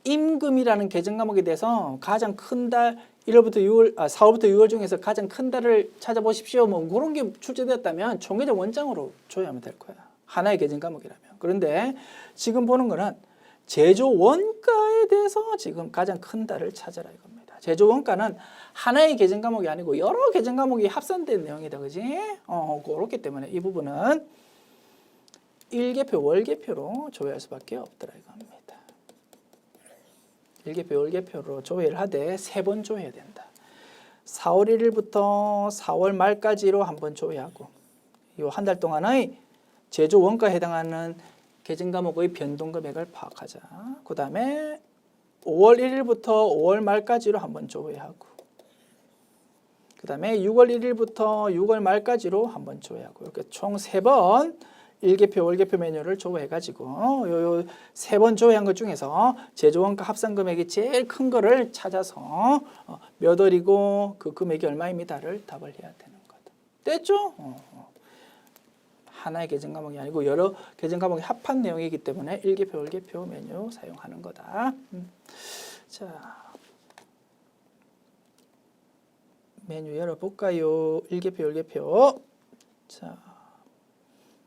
Speaker 1: 임금이라는 계정 과목에 대해서 가장 큰 달 4월부터 6월 중에서 가장 큰 달을 찾아보십시오. 뭐 그런 게 출제되었다면 총계정 원장으로 조회하면 될 거야. 하나의 계정 과목이라면. 그런데 지금 보는 거는 제조 원가에 대해서 지금 가장 큰 달을 찾아라 이겁니다. 제조 원가는 하나의 계정 과목이 아니고 여러 계정 과목이 합산된 내용이다. 그지? 그렇기 때문에 이 부분은 일계표, 월계표로 조회할 수밖에 없더라 이겁니다. 일계표, 월계표로 조회를 하되 3번 조회해야 된다. 4월 1일부터 4월 말까지로 한번 조회하고 이 한 달 동안의 제조 원가에 해당하는 계정 과목의 변동 금액을 파악하자. 그 다음에 5월 1일부터 5월 말까지로 한번 조회하고 그 다음에 6월 1일부터 6월 말까지로 한번 조회하고 이렇게 총 3번 일계표, 월계표 메뉴를 조회해가지고 요 3번 조회한 것 중에서 제조원가 합산 금액이 제일 큰 거를 찾아서 몇 월이고 그 금액이 얼마입니다를 답을 해야 되는 거다. 됐죠? 하나의 계정 과목이 아니고 여러 계정 과목이 합한 내용이기 때문에 일계표, 월계표 메뉴 사용하는 거다. 자, 메뉴 열어볼까요? 일계표, 월계표. 자,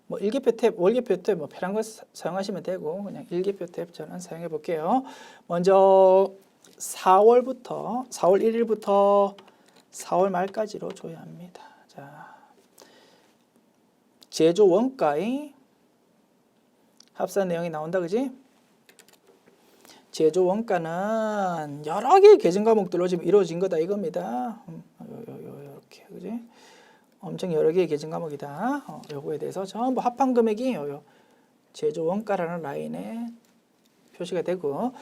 Speaker 1: 뭐 일계표 탭, 월계표 탭 뭐 편한 거 사용하시면 되고 그냥 일계표 탭 저는 사용해 볼게요. 먼저 4월 1일부터 4월 말까지로 조회합니다. 자, 제조 원가의 합산 내용이 나온다, 그지? 제조 원가는 여러 개의 계정 과목들로 지금 이루어진 거다 이겁니다. 이렇게, 그지? 엄청 여러 개의 계정 과목이다. 요거에 대해서 전부 합한 금액이 제조 원가라는 라인에 표시가 되고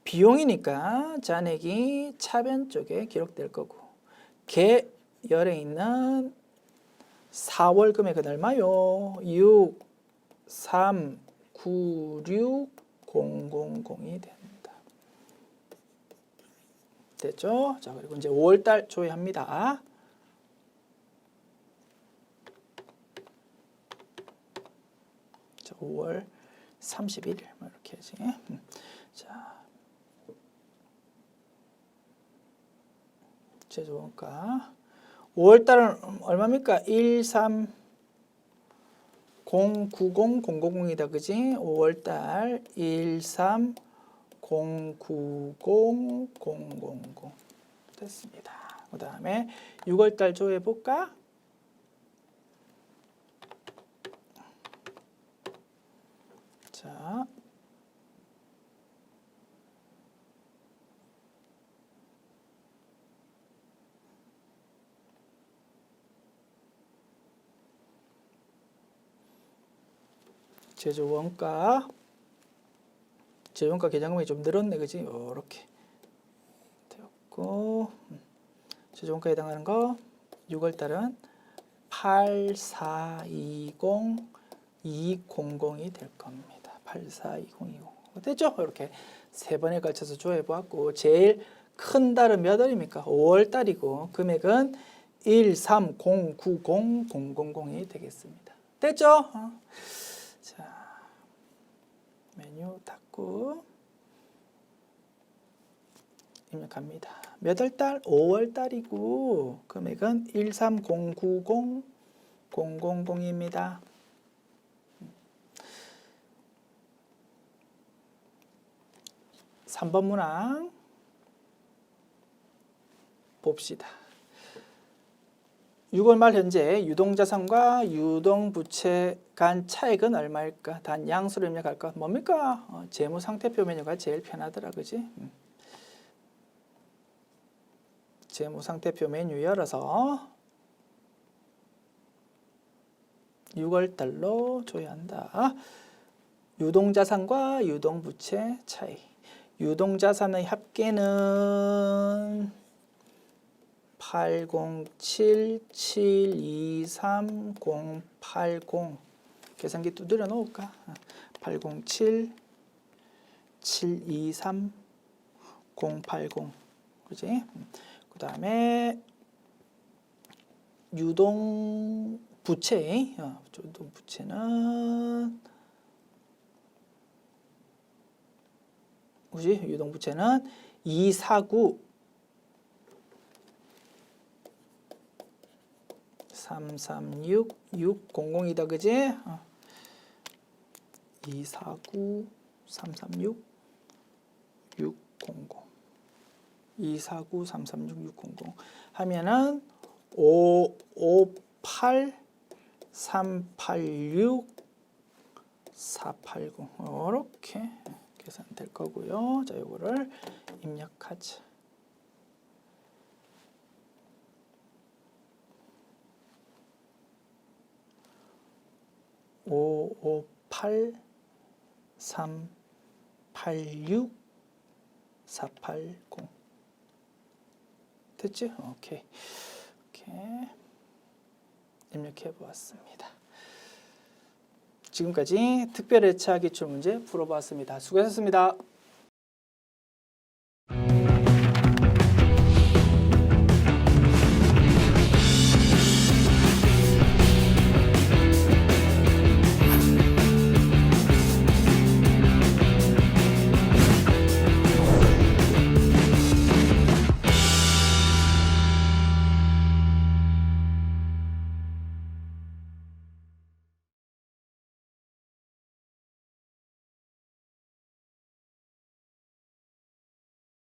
Speaker 1: 비용이니까 잔액이 차변 쪽에 기록될 거고 계열에 있는 4월 금액은 얼마요? 6, 3, 9, 6, 000이 된다. 됐죠? 자, 그리고 이제 5월달 조회합니다. 자, 5월 31일 이렇게 해야지. 자, 제조원가 5월달은 얼마입니까? 1309090이다. 그지? 5월달 130900000 됐습니다. 그 다음에 6월달 조회해볼까? 자, 제조 원가 계좌금액이 좀 늘었네, 그지? 이렇게 되었고, 제조 원가에 해당하는 거 6월 달은 8420200이 될 겁니다. 8420200 됐죠? 이렇게 세 번에 걸쳐서 조회해 보았고, 제일 큰 달은 몇 월입니까? 5월 달이고, 금액은 1309000이 되겠습니다. 됐죠? 자, 메뉴 닫고 입력합니다. 몇 월 달? 5월 달이고, 금액은 1309000입니다. 3번 문항 봅시다. 6월 말 현재 유동자산과 유동부채 간 차액은 얼마일까? 단 양수로 입력할까? 뭡니까? 재무상태표 메뉴가 제일 편하더라, 그지? 재무상태표 메뉴 열어서 6월 달로 조회한다. 유동자산과 유동부채 차이. 유동자산의 합계는 80772380 계산기 두드려 놓을까? 80772380 그지? 그 다음에 유동부채 유동부채는 그지? 유동부채는 249 336600이다, 그지? 249 336 600 249 336 600 하면은 558 386 480 이렇게 계산될 거고요. 자, 요거를 입력하자. 558 386 480 됐지? 오케이. 이렇게 입력해 보았습니다. 지금까지 특별회차 기출문제 풀어봤습니다. 수고하셨습니다.